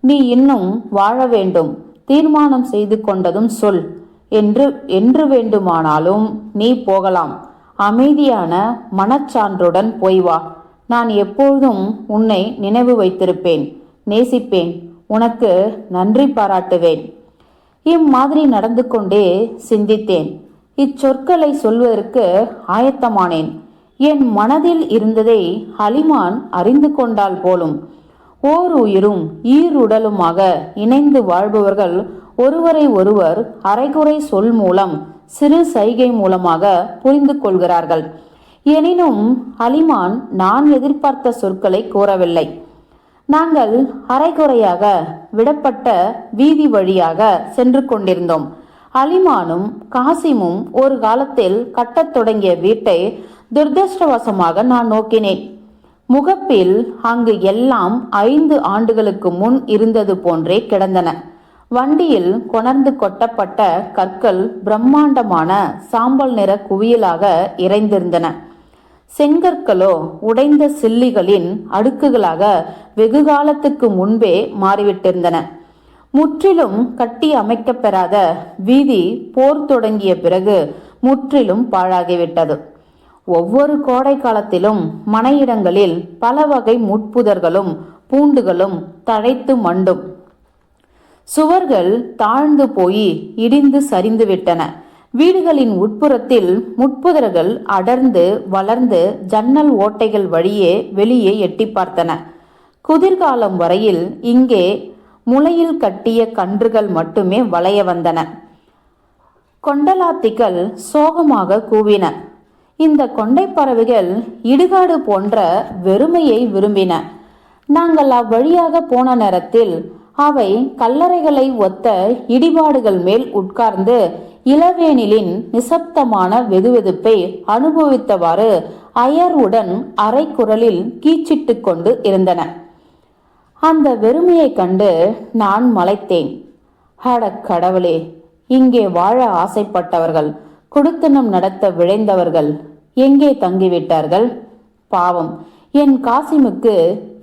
நீ இன்னும் வாழ வேண்டும். தீர்மானம் செய்து கொண்டதும் சொல். என்று வேண்டுமானாலும் நீ போகலாம். அமைதியான மனச்சான்றுடன் போய் வா. நான் எப்பொழுதும் உன்னை நினைவு வைத்திருப்பேன், நேசிப்பேன், உனக்கு நன்றி பாராட்டுவேன். இம்மாதிரி நடந்து கொண்டே சிந்தித்தேன். இச்சொற்களை சொல்வதற்கு ஆயத்தமானேன். என் மனதில் இருந்ததை ஹலிமான் அறிந்து கொண்டால் போலும். ஓர் உயிரும் ஈருடலுமாக இணைந்து வாழ்பவர்கள் ஒருவரை ஒருவர் அரைகுறை சொல் மூலம், சிறு சைகை மூலமாக புரிந்து கொள்கிறார்கள். எனினும் ஹலிமான் நான் எதிர்பார்த்த சொற்களை கூறவில்லை. நாங்கள் அரைகுறையாக விடப்பட்ட வீதி வழியாக சென்று கொண்டிருந்தோம். ஹலிமானும் காசிமும் ஒரு காலத்தில் கட்டத் தொடங்கிய வீட்டை துரதிர்ஷ்டவசமாக நான் நோக்கினேன். முகப்பில் அங்கு எல்லாம் 5 ஆண்டுகளுக்கு முன் இருந்தது போன்றே கிடந்தன. வண்டியில் கொணர்ந்து கொட்டப்பட்ட கற்கள் பிரம்மாண்டமான சாம்பல் நிற குவியலாக இறைந்திருந்தன. செங்கற்களோ உடைந்த சில்லிகளின் அடுக்குகளாக வெகு காலத்துக்கு முன்பே மாறிவிட்டிருந்தன. முற்றிலும் கட்டி அமைக்கப்பெறாத வீதி போர் தொடங்கிய பிறகு முற்றிலும் பாழாகிவிட்டது. ஒவ்வொரு கோடை காலத்திலும் மனையிடங்களில் பல வகை முட்புதர்களும் பூண்டுகளும் தழைத்து மண்டும். சுவர்கள் தாழ்ந்து போய் இடிந்து சரிந்து விட்டன. வீடுகளின் உட்புறத்தில் முட்புதர்கள் அடர்ந்து வளர்ந்து ஜன்னல் ஓட்டைகள் வழியே வெளியே எட்டி பார்த்தன. குதிர்காலம் வரையில் இங்கே முளையில் கட்டிய கன்றுகள் மட்டுமே வளைய வந்தன. கொண்டலாத்திகள் சோகமாக கூவின. இந்த கொண்டை பறவைகள் இடுகாடு போன்ற வெறுமையை விரும்பின. நாங்கள் அவ்வழியாக போன நேரத்தில் அவை கல்லறைகளை ஒத்த இடிபாடுகள் மேல் உட்கார்ந்து இளவேனிலின் நிசப்தமான வெதுவெதுப்பை அனுபவித்தவாறு அயர்வுடன் அரை குரலில் கீச்சிட்டு கொண்டு இருந்தன. அந்த வெறுமையை கண்டு நான் மலைத்தேன். அடக் கடவுளே, இங்கே வாழ ஆசைப்பட்டவர்கள், குடுத்தனம் நடத்த விழைந்தவர்கள் எங்கே தங்கிவிட்டார்கள்? பாவம், என் காசிமுக்கு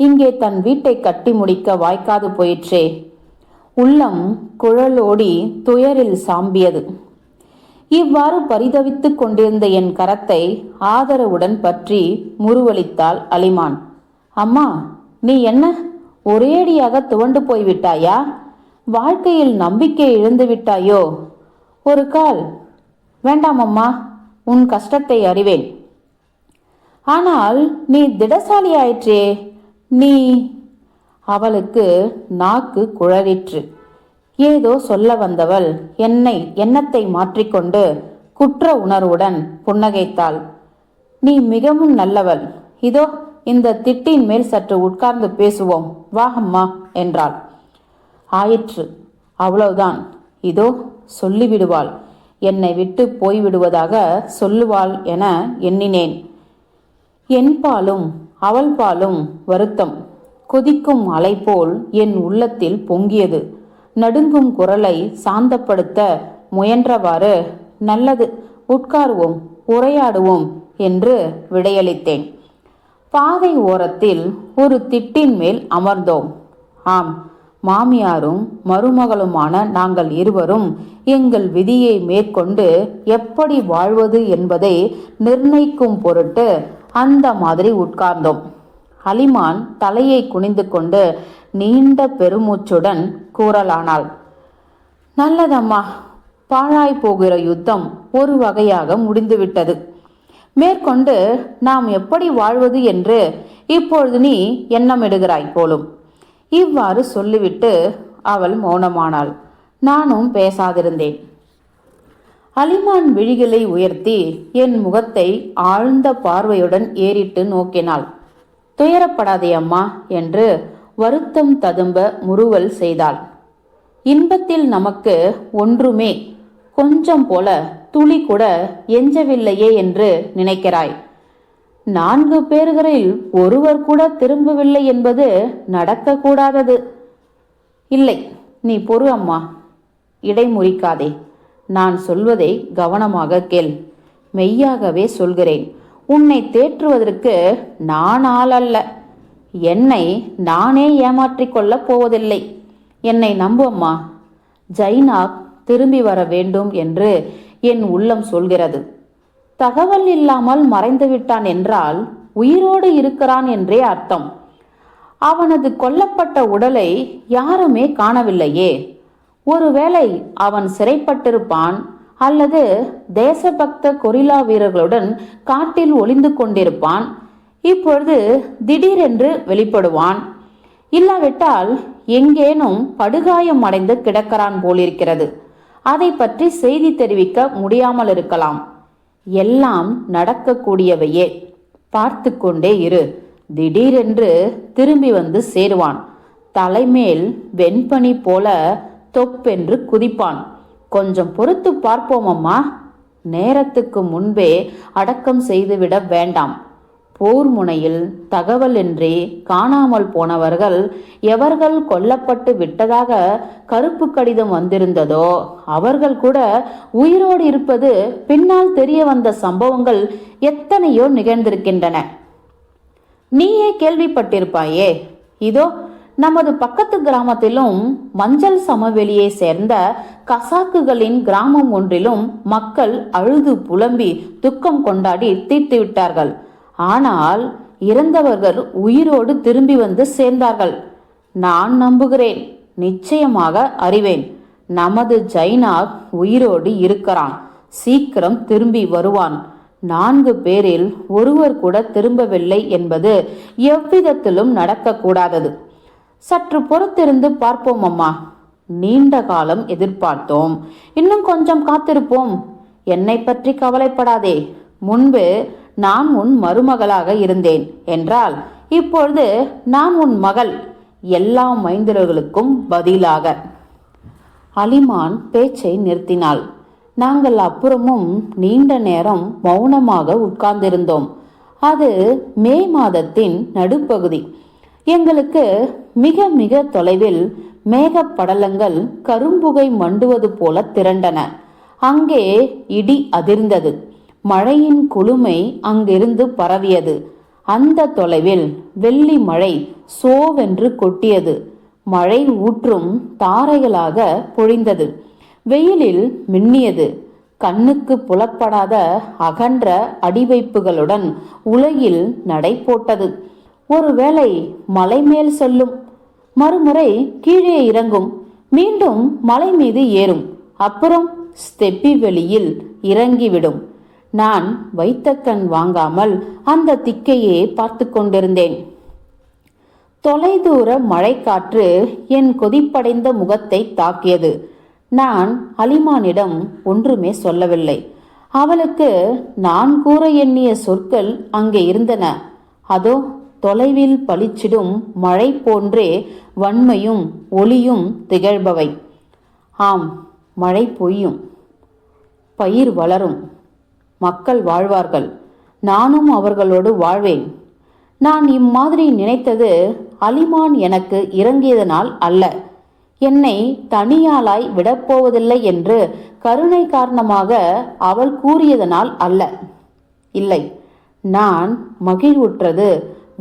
இங்கே தன் வீட்டை கட்டி முடிக்க வாய்க்காது போயிற்றே. உள்ளம் குழலோடி துயரில் சாம்பியது. இவ்வாறு பரிதவித்துக் கொண்டிருந்த என் கரத்தை ஆதரவுடன் பற்றி முறுவலித்தாள் அலிமான். அம்மா, நீ என்ன ஒரேடியாக துவண்டு போய்விட்டாயா? வாழ்க்கையில் நம்பிக்கை இழந்து விட்டாயோ? ஒரு கால். வேண்டாம் அம்மா, உன் கஷ்டத்தை அறிவேன். ஆனால் நீ திடசாலி ஆயிற்றே. நீ... அவளுக்கு நாக்கு குழறிற்று. ஏதோ சொல்ல வந்தவள் எண்ணத்தை மாற்றிக்கொண்டு குற்ற உணர்வுடன் புன்னகைத்தாள். நீ மிகவும் நல்லவள். இதோ இந்த திட்டின் மேல் சற்று உட்கார்ந்து பேசுவோம், வா அம்மா என்றாள். ஆயிற்று, அவ்வளவுதான். இதோ சொல்லிவிடுவாள். என்னை விட்டு போய்விடுவதாக சொல்லுவாள் என எண்ணினேன். என் பாலும் அவள் பாலும் வருத்தம் கொதிக்கும் அலை போல் என் உள்ளத்தில் பொங்கியது. நடுங்கும் குரலை சாந்தப்படுத்த முயன்றவாறு, நல்லது, உட்காருவோம், உரையாடுவோம் என்று விடையளித்தேன். பாதை ஓரத்தில் ஒரு திட்டின் மேல் அமர்ந்தோம். ஆம், மாமியாரும் மருமகளுமான நாங்கள் இருவரும் எங்கள் விதியை மேற்கொண்டு எப்படி வாழ்வது என்பதை நிர்ணயிக்கும் பொருட்டு அந்த மாதிரி உட்கார்ந்தோம். அலிமான் தலையை குனிந்து கொண்டு நீண்ட பெருமூச்சுடன் கூறலானாள். நல்லதம்மா, பாழாய் போகிற யுத்தம் ஒரு வகையாக முடிந்துவிட்டது. மேற்கொண்டு நாம் எப்படி வாழ்வது என்று இப்பொழுது நீ எண்ணமிடுகிறாய் போலும். இவ்வாறு சொல்லிவிட்டு அவள் மௌனமானாள். நானும் பேசாதிருந்தேன். அலிமான் விழிகளை உயர்த்தி என் முகத்தை ஆழ்ந்த பார்வையுடன் ஏறிட்டு நோக்கினாள். துயரப்படாதே அம்மா என்று வருத்தம் ததும்ப முறுவல் செய்தாள். இன்பத்தில் நமக்கு ஒன்றுமே கொஞ்சம் போல துளி கூட எஞ்சவில்லையே என்று நினைக்கிறாய். 4 பேர்களில் ஒருவர் கூட திரும்பவில்லை என்பது நடக்கக்கூடாதது. இல்லை, நீ பொறு அம்மா, இடைமுறிக்காதே. நான் சொல்வதை கவனமாக கேள். மெய்யாகவே சொல்கிறேன். உன்னை தேற்றுவதற்கு நான் ஆள் அல்ல. என்னை நானே ஏமாற்றிக் கொள்ளப் போவதில்லை. என்னை நம்பு அம்மா. ஜைனாக் திரும்பி வர வேண்டும் என்று என் உள்ளம் சொல்கிறது. தகவல் இல்லாமல் மறைந்து விட்டான் என்றால் உயிரோடு இருக்கிறான் என்றே அர்த்தம். அவனது கொல்லப்பட்ட உடலை யாருமே காணவில்லையே. ஒருவேளை அவன் சிறைப்பட்டிருப்பான், அல்லது தேசபக்த கொரில்லா வீரர்களுடன் காட்டில் ஒளிந்து கொண்டிருப்பான். இப்பொழுது திடீரென்று வெளிப்படுவான். இல்லாவிட்டால் எங்கேனும் படுகாயம் அடைந்து கிடக்கிறான் போலிருக்கிறது. அதை பற்றி செய்தி தெரிவிக்க முடியாமல் இருக்கலாம். எல்லாம் நடக்கக்கூடியவையே. பார்த்து கொண்டே இரு. திடீரென்று திரும்பி வந்து சேருவான். தலைமேல் வெண்பனி போல தொப்பென்று குதிப்பான். கொஞ்சம் பொறுத்து பார்ப்போம் அம்மா. நேரத்துக்கு முன்பே அடக்கம் செய்துவிட வேண்டாம். போர் முனையில் தகவல் இன்றி காணாமல் போனவர்கள் எவர்கள் கொல்லப்பட்டு விட்டதாக கருப்பு கடிதம் வந்திருந்ததோ அவர்கள் கூட உயிரோடு இருப்பது பின்னால் தெரிய வந்த சம்பவங்கள் எத்தனையோ நிகழ்ந்திருக்கின்றன. நீயே கேள்விப்பட்டிருப்பாயே. இதோ நமது பக்கத்து கிராமத்திலும் மஞ்சள் சமவெளியை சேர்ந்த கசாக்குகளின் கிராமம் ஒன்றிலும் மக்கள் அழுது புலம்பி துக்கம் கொண்டாடி தீர்த்து விட்டார்கள். ஆனால் இறந்தவர்கள் உயிரோடு திரும்பி வந்து சேர்ந்தார்கள். நான் நம்புகிறேன், நிச்சயமாக அறிவேன். நமது ஜைனாக் உயிரோடு இருக்கிறான். சீக்கிரம் திரும்பி வருவான். 4 பேரில் ஒருவர் கூட திரும்பவில்லை என்பது எவ்விதத்திலும் நடக்கக்கூடாதது. சற்று பொறுத்திருந்து பார்ப்போம் அம்மா. நீண்ட காலம் எதிர்பார்த்தோம், இன்னும் கொஞ்சம் காத்திருப்போம். என்னை பற்றி கவலைப்படாதே. முன்பு நான் உன் மருமகளாக இருந்தேன் என்றால் இப்பொழுது நான் உன் மகள். எல்லா மைந்தர்களுக்கும் பதிலாக. அலிமான் பேச்சை நிறுத்தினாள். நாங்கள் அப்புறமும் நீண்ட நேரம் மௌனமாக உட்கார்ந்திருந்தோம். அது மே மாதத்தின் நடுப்பகுதி. எங்களுக்கு மிக மிக தொலைவில் மேகப்படலங்கள் கரும்புகை மண்டுவது போல திரண்டன. அங்கே இடி அதிர்ந்தது. மழையின் குளுமை அங்கிருந்து பரவியது. அந்த தொலைவில் வெள்ளி மழை சோவென்று கொட்டியது. மழை ஊற்றும் தாரைகளாக பொழிந்தது. வெயிலில் மின்னியது. கண்ணுக்கு புலப்படாத அகன்ற அடிவைப்புகளுடன் உலகில் நடை போட்டது. ஒருவேளை மலை மேல் செல்லும், மறுமுறை கீழே இறங்கும், மீண்டும் மலை மீது ஏறும், அப்புறம் ஸ்டெப்பி வெளியில் இறங்கிவிடும். நான் வைத்த கண் வாங்காமல் அந்த திக்கையே பார்த்து கொண்டிருந்தேன். தொலைதூர மழைக்காற்று என் கொதிப்படைந்த முகத்தை தாக்கியது. நான் அலிமானிடம் ஒன்றுமே சொல்லவில்லை. அவளுக்கு நான் கூற எண்ணிய சொற்கள் அங்கே இருந்தன. அதோ தொலைவில் பளிச்சிடும் மழை போன்றே வன்மையும் ஒளியும் திகழ்பவை. ஆம், மழை பொய்யும், பயிர் வளரும், மக்கள் வாழ்வார்கள். நானும் அவர்களோடு வாழ்வேன். நான் இம்மாதிரி நினைத்தது அலிமான் எனக்கு இறங்கியதனால் அல்ல. என்னை தனியாளாய் விடப்போவதில்லை என்று கருணை காரணமாக அவள் கூறியதனால் அல்ல. இல்லை, நான் மகிழ்வுற்றது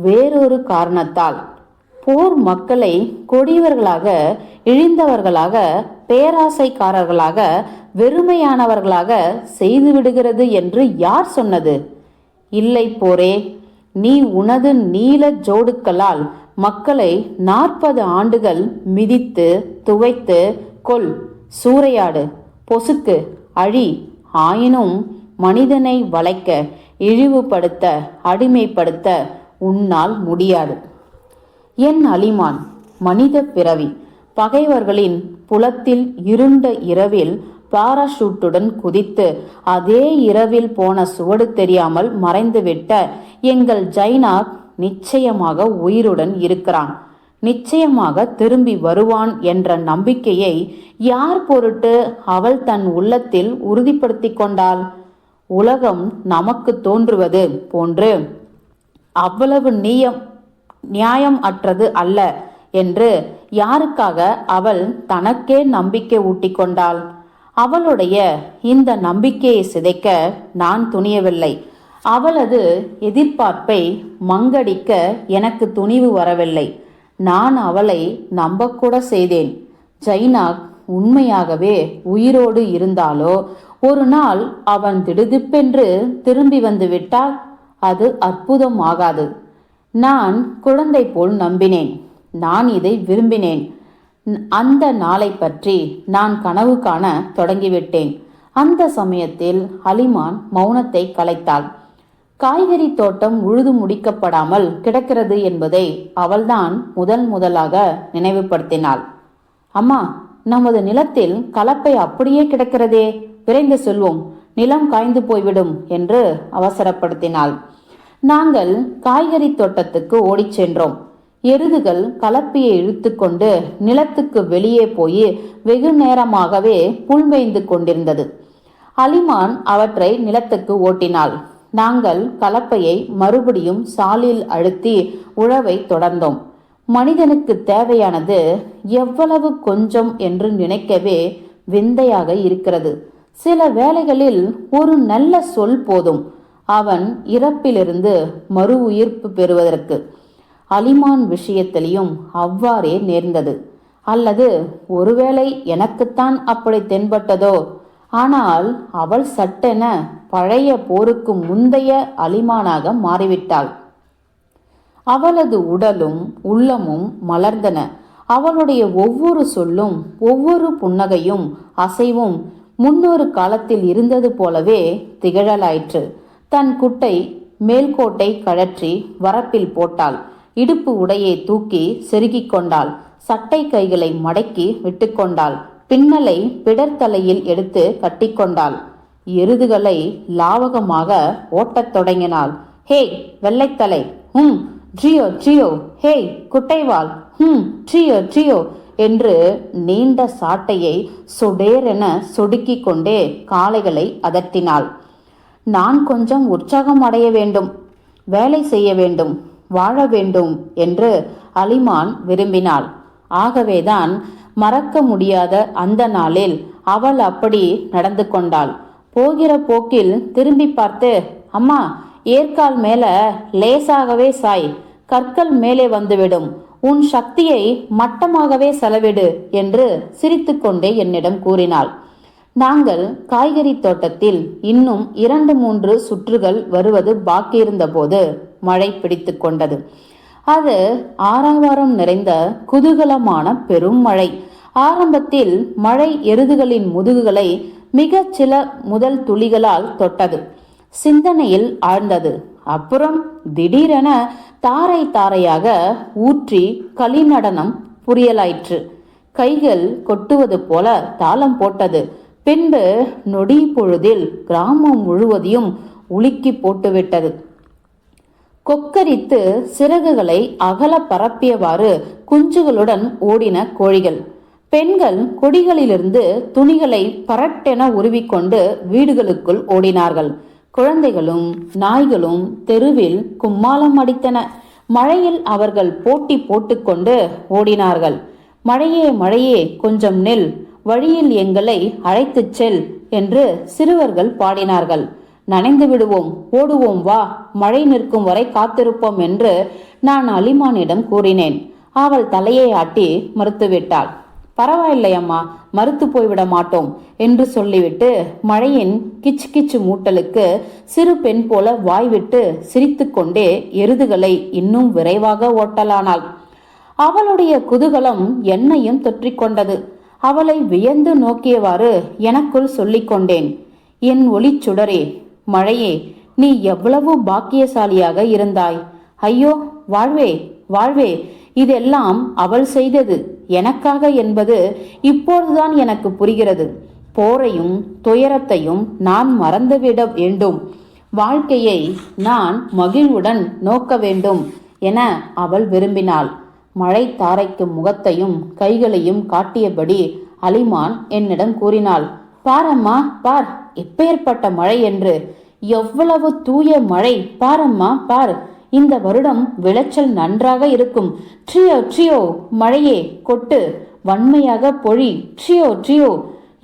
வேறொரு காரணத்தால். போர் மக்களை கொடியவர்களாக, இழிந்தவர்களாக, பேராசைக்காரர்களாக, வெறுமையானவர்களாக செய்துவிடுகிறது என்று யார் சொன்னது? இல்லை போரே, நீ உனது நீல ஜோடுக்களால் மக்களை 40 ஆண்டுகள் மிதித்து துவைத்து கொல், சூறையாடு, பொசுக்கு, அழி. ஆயினும் மனிதனை வளைக்க, இழிவுபடுத்த, அடிமைப்படுத்த உன்னால் முடியாது. என் அலிமான் மனித பிறவி. பகைவர்களின் புலத்தில் இருண்ட இரவில் பாராஷூட்டுடன் குதித்து அதே இரவில் போன சுவடு தெரியாமல் மறைந்துவிட்ட எங்கள் ஜைனாக் நிச்சயமாக உயிருடன் இருக்கிறான், நிச்சயமாக திரும்பி வருவான் என்ற நம்பிக்கையை யார் பொருட்டு அவள் தன் உள்ளத்தில் உறுதிப்படுத்தி கொண்டாள்? உலகம் நமக்கு தோன்றுவது போன்று அவ்வளவு நியாயம் அற்றது அல்ல என்று யாருக்காக அவள் தனக்கே நம்பிக்கை ஊட்டி கொண்டாள்? அவளுடைய இந்த நம்பிக்கையை சிதைக்க நான் துணியவில்லை. அவளது எதிர்பார்ப்பை மங்கடிக்க எனக்கு துணிவு வரவில்லை. நான் அவளை நம்பக்கூட செய்தேன். ஜைனாக் உண்மையாகவே உயிரோடு இருந்தாலோ ஒரு நாள் அவன் திடுதிப்பென்று திரும்பி வந்து விட்டால் அது அற்புதம் ஆகாது. நான் குழந்தை போல் நம்பினேன். நான் இதை விரும்பினேன். அந்த நாளை பற்றி நான் கனவு காண தொடங்கிவிட்டேன். அந்த சமயத்தில் அலிமான் மௌனத்தை கலைத்தாள். காய்கறி தோட்டம் உழுது முடிக்கப்படாமல் கிடக்கிறது என்பதை அவள்தான் முதலாக நினைவுபடுத்தினாள். அம்மா, நமது நிலத்தில் கலப்பை அப்படியே கிடக்கிறதே, விரைந்து செல்வோம், நிலம் காய்ந்து போய்விடும் என்று அவசரப்படுத்தினாள். நாங்கள் காய்கறி தோட்டத்துக்கு ஓடிச் சென்றோம். எருதுகள் கலப்பையை இழுத்துக்கொண்டு நிலத்துக்கு வெளியே போய் வெகு நேரமாகவே புல்மேய்ந்து கொண்டிருந்தது. அலிமான் அவற்றை நிலத்துக்கு ஓட்டினாள். நாங்கள் கலப்பையை மறுபடியும் சாலில் அழுத்தி உழவை தொடர்ந்தோம். மனிதனுக்கு தேவையானது எவ்வளவு கொஞ்சம் என்று நினைக்கவே விந்தையாக இருக்கிறது. சில வேளைகளில் ஒரு நல்ல சொல் போதும் அவன் இறப்பிலிருந்து மறு உயிர்ப்பு பெறுவதற்கு. அலிமான் விஷயத்திலையும் அவ்வாறே நேர்ந்தது. அல்லது ஒருவேளை எனக்குத்தான் அப்படி தென்பட்டதோ? ஆனால் அவள் சட்டென பழைய போருக்கு முந்தைய அலிமானாக மாறிவிட்டாள். அவளது உடலும் உள்ளமும் மலர்ந்தன. அவளுடைய ஒவ்வொரு சொல்லும் ஒவ்வொரு புன்னகையும் அசைவும் முன்னொரு காலத்தில் இருந்தது போலவே திகழலாயிற்று. தன் குட்டை மேல்கோட்டை கழற்றி வரப்பில் போட்டாள். இடுப்பு உடையை தூக்கி செருகிக் கொண்டாள். சட்டை கைகளை மடக்கி விட்டுக்கொண்டாள். பின்னலை பிடர்த்தலையில் எடுத்து கட்டிக்கொண்டாள். எருதுகளை லாவகமாக ஓட்டத் தொடங்கினாள். ஹே வெள்ளைத்தலை, ட்ரியோ ட்ரியோ, ஹே குட்டைவால், ட்ரியோ ட்ரியோ என்று நீண்ட சாட்டையை சொடேரென சொடுக்கிக் கொண்டே காளைகளை அதட்டினாள். நான் கொஞ்சம் உற்சாகம் அடைய வேண்டும், வேலை செய்ய வேண்டும், வாழ வேண்டும் என்று அலிமான் விரும்பினாள். ஆகவேதான் மறக்க முடியாத அந்த நாளில் அவள் அப்படி நடந்து கொண்டாள். போகிற போக்கில் திரும்பி பார்த்து, அம்மா, ஏற்கால் மேல லேசாகவே சாய், கற்கள் மேலே வந்துவிடும், உன் சக்தியை மட்டமாகவே செலவிடு என்று சிரித்துக்கொண்டே என்னிடம் கூறினாள். நாங்கள் காய்கறி தோட்டத்தில் இன்னும் 2-3 சுற்றுகள் வருவது பாக்கியிருந்த போது மழை பிடித்து கொண்டது. அது ஆரவாரம் நிறைந்த குதூகலமான பெரும் மழை. ஆரம்பத்தில் மழை எருதுகளின் முதுகுகளை மிக சில முதல் துளிகளால் தொட்டது. சிந்தனையில் ஆழ்ந்தது. அப்புறம் திடீரென தாரை தாரையாக ஊற்றி களி நடனம் புரியலாயிற்று. கைகள் கொட்டுவது போல தாளம் போட்டது. பின்பு நொடி பொழுதில் கிராமம் முழுவதையும் உலுக்கி போட்டுவிட்டது. கொக்கரித்து சிறகுகளை அகல பரப்பியவாறு குஞ்சுகளுடன் ஓடின கோழிகள். பெண்கள் கொடிகளிலிருந்து துணிகளை பரட்டென உருவிக்கொண்டு வீடுகளுக்குள் ஓடினார்கள். குழந்தைகளும் நாய்களும் தெருவில் கும்மாளம் அடித்தன. மழையில் அவர்கள் போட்டி போட்டுக்கொண்டு ஓடினார்கள். மழையே மழையே, கொஞ்சம் நெல், வழியில் எங்களை அழைத்துச் செல் என்று சிறுவர்கள் பாடினார்கள். நனைந்து விடுவோம், ஓடுவோம், வா, மழை நிற்கும் வரை காத்திருப்போம் என்று நான் அலிமானிடம் கூறினேன். அவள் தலையை ஆட்டி மறுத்துவிட்டாள். பரவாயில்லை அம்மா, மறுத்து போய்விட மாட்டோம் என்று சொல்லிவிட்டு மழையின் கிச்சு கிச்சு மூட்டலுக்கு சிறு பெண் போல வாய்விட்டு சிரித்து கொண்டே எருதுகளை இன்னும் விரைவாக ஓட்டலானாள். அவளுடைய குதூகலம் என்னையும் தொற்றிக்கொண்டது. அவளை வியந்து நோக்கியவாறு எனக்குள் சொல்லிக்கொண்டேன், என் ஒளிச்சுடரே, மழையே, நீ எவ்வளவு பாக்கியசாலியாக இருந்தாய். ஐயோ வாழ்வே வாழ்வே, இதெல்லாம் அவள் செய்தது எனக்காக என்பது இப்போதுதான் எனக்கு புரிகிறது. போரையும் துயரத்தையும் நான் மறந்துவிட வேண்டும். வாழ்க்கையை நான் மகிழ்வுடன் நோக்க வேண்டும் என அவள் விரும்பினாள். மழை தாரைக்கு முகத்தையும் கைகளையும் காட்டியபடி அலிமான் என்னிடம் கூறினாள், பாரம்மா பார், எப்பேற்பட்ட மழை என்று. எவ்வளவு தூய மழை பாரம்மா பார். இந்த வருடம் விளைச்சல் நன்றாக இருக்கும். ட்ரியோ ட்ரியோ, மழையே கொட்டு, வன்மையாக பொழி, ட்ரியோ ட்ரியோ.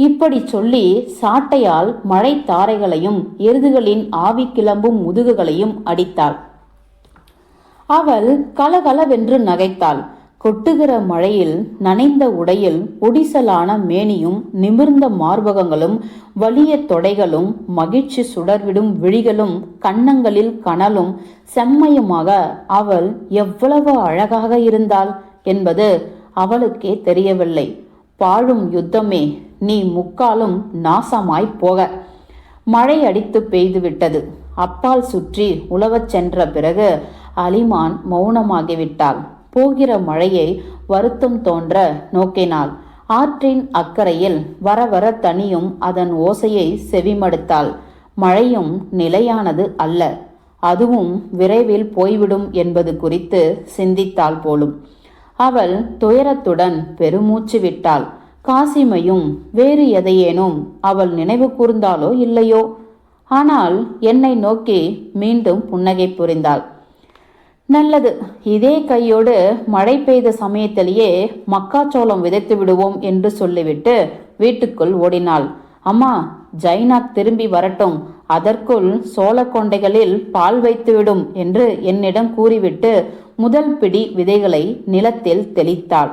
இப்படி சொல்லி சாட்டையால் மழை தாரைகளையும் எருதுகளின் ஆவி கிளம்பும் முதுகுகளையும் அடித்தாள். அவள் கலகலவென்று நகைத்தாள். கொட்டுகிற மழையில் நனைந்த உடையில் ஒடிசலான மேனியும் நிமிர்ந்த மார்பகங்களும் வலிய தொடைகளும் மகிழ்ச்சி சுடர்விடும் விழிகளும் கன்னங்களில் கனலும் செம்மையுமாக அவள் எவ்வளவு அழகாக இருந்தாள் என்பது அவளுக்கே தெரியவில்லை. பாழும் யுத்தமே, நீ முக்காலும் நாசமாய் போக. மழை அடித்து பெய்துவிட்டது. அப்பால் சுற்றி உழவச் சென்ற பிறகு அலிமான் மௌனமாகிவிட்டாள். போகிற மழையை வருத்தம் தோன்ற நோக்கினாள். ஆற்றின் அக்கறையில் வர வர தனியும் அதன் ஓசையை செவிமடுத்தாள். மழையும் நிலையானது அல்ல, அதுவும் விரைவில் போய்விடும் என்பது குறித்து சிந்தித்தாள் போலும். அவள் துயரத்துடன் பெருமூச்சு விட்டாள். காசிமையும் வேறு எதையேனும் அவள் நினைவு கூர்ந்தாலோ இல்லையோ, ஆனால் என்னை நோக்கி மீண்டும் புன்னகை புரிந்தாள். நல்லது, இதே கையோடு மழை பெய்த சமயத்திலேயே மக்காச்சோளம் விதைத்து விடுவோம் என்று சொல்லிவிட்டு வீட்டுக்குள் ஓடினாள். அம்மா, ஜைனாக் திரும்பி வரட்டும், அதற்குள் சோள கொண்டைகளில் பால் வைத்துவிடும் என்று என்னிடம் கூறிவிட்டு முதல் பிடி விதைகளை நிலத்தில் தெளித்தாள்.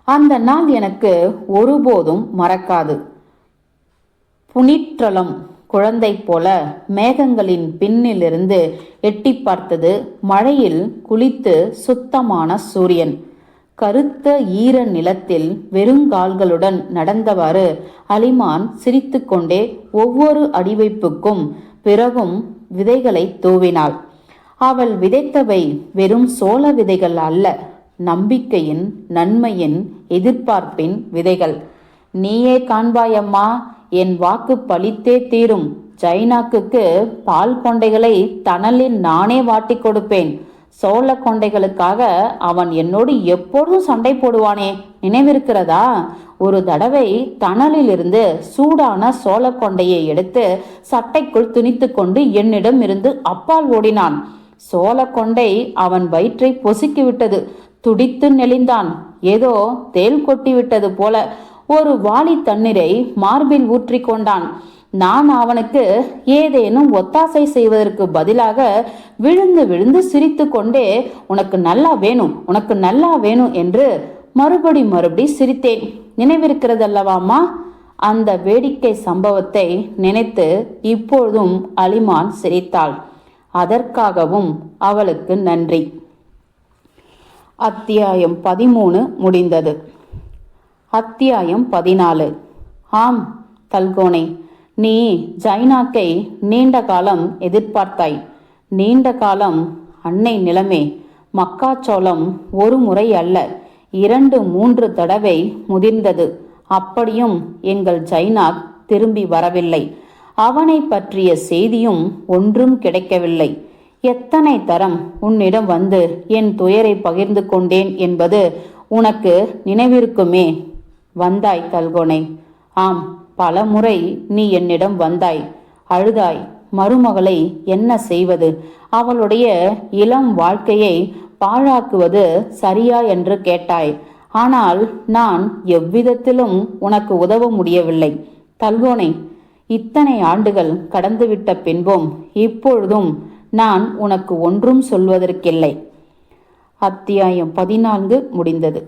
அந்த நாள் எனக்கு ஒருபோதும் மறக்காது. புனிற்றலம் குழந்தை போல மேகங்களின் பின்னிலிருந்து எட்டி பார்த்தது மழையில் குளித்து சுத்தமான சூரியன். கருத்த ஈர நிலத்தில் வெறுங்கால்களுடன் நடந்தவாறு அலிமான் சிரித்து கொண்டே ஒவ்வொரு அடிவைப்புக்கும் பிறகும் விதைகளை தூவினாள். அவள் விதைத்தவை வெறும் சோள விதைகள் அல்ல, நம்பிக்கையின், நன்மையின், எதிர்பார்ப்பின் விதைகள். நீயே காண்பாயம்மா, என் வாக்கு பலித்தே தீரும். ஜைனாக்கு பால் கொண்டைகளை தணலில் நானே வாட்டி கொடுப்பேன். சோள கொண்டைகளுக்காக அவன் என்னோடு எப்பொழுதும் சண்டை போடுவானே, நினைவிருக்கிறதா? ஒரு தடவை தணலிலிருந்து சூடான சோள கொண்டையை எடுத்து சட்டைக்குள் திணித்து கொண்டு என்னிடம் இருந்து அப்பால் ஓடினான். சோள கொண்டை அவன் வயிற்றை பொசுக்கிவிட்டது. துடித்து நெளிந்தான். ஏதோ தேள் கொட்டிவிட்டது போல ஒரு வாளி தண்ணீரை மார்பில் ஊற்றி கொண்டான். நான் அவனுக்கு ஏதேனும் ஒத்தாசை செய்வதற்கு பதிலாக விழுந்து விழுந்து சிரித்து கொண்டே உனக்கு நல்லா வேணும், உனக்கு நல்லா வேணும் என்று மறுபடி சிரித்தேன். நினைவிருக்கிறதல்லவாமா? அந்த வேடிக்கை சம்பவத்தை நினைத்து இப்பொழுதும் அலிமான் சிரித்தாள். அதற்காகவும் அவளுக்கு நன்றி. அத்தியாயம் 13 முடிந்தது. அத்தியாயம் 14. ஆம் தல்கோனே, நீ ஜைனாக்கை நீண்ட காலம் எதிர்பார்த்தாய். நீண்ட காலம் அன்னை நிலமே. மக்காச்சோளம் ஒரு முறை அல்ல, 2-3 தடவை முதிர்ந்தது. அப்படியும் எங்கள் ஜைனாக் திரும்பி வரவில்லை. அவனை பற்றிய செய்தியும் ஒன்றும் கிடைக்கவில்லை. எத்தனை தரம் உன்னிடம் வந்து என் துயரை பகிர்ந்து கொண்டேன் என்பது உனக்கு நினைவிருக்குமே. வந்தாய் தல்கோனை. ஆம், பல முறை நீ என்னிடம் வந்தாய், அழுதாய். மருமகளை என்ன செய்வது? அவளுடைய இளம் வாழ்க்கையை பாழாக்குவது சரியா என்று கேட்டாய். ஆனால் நான் எவ்விதத்திலும் உனக்கு உதவ முடியவில்லை. தல்கோனை, இத்தனை ஆண்டுகள் கடந்துவிட்ட பின்பும் இப்பொழுதும் நான் உனக்கு ஒன்றும் சொல்வதற்கில்லை. அத்தியாயம் 14 முடிந்தது.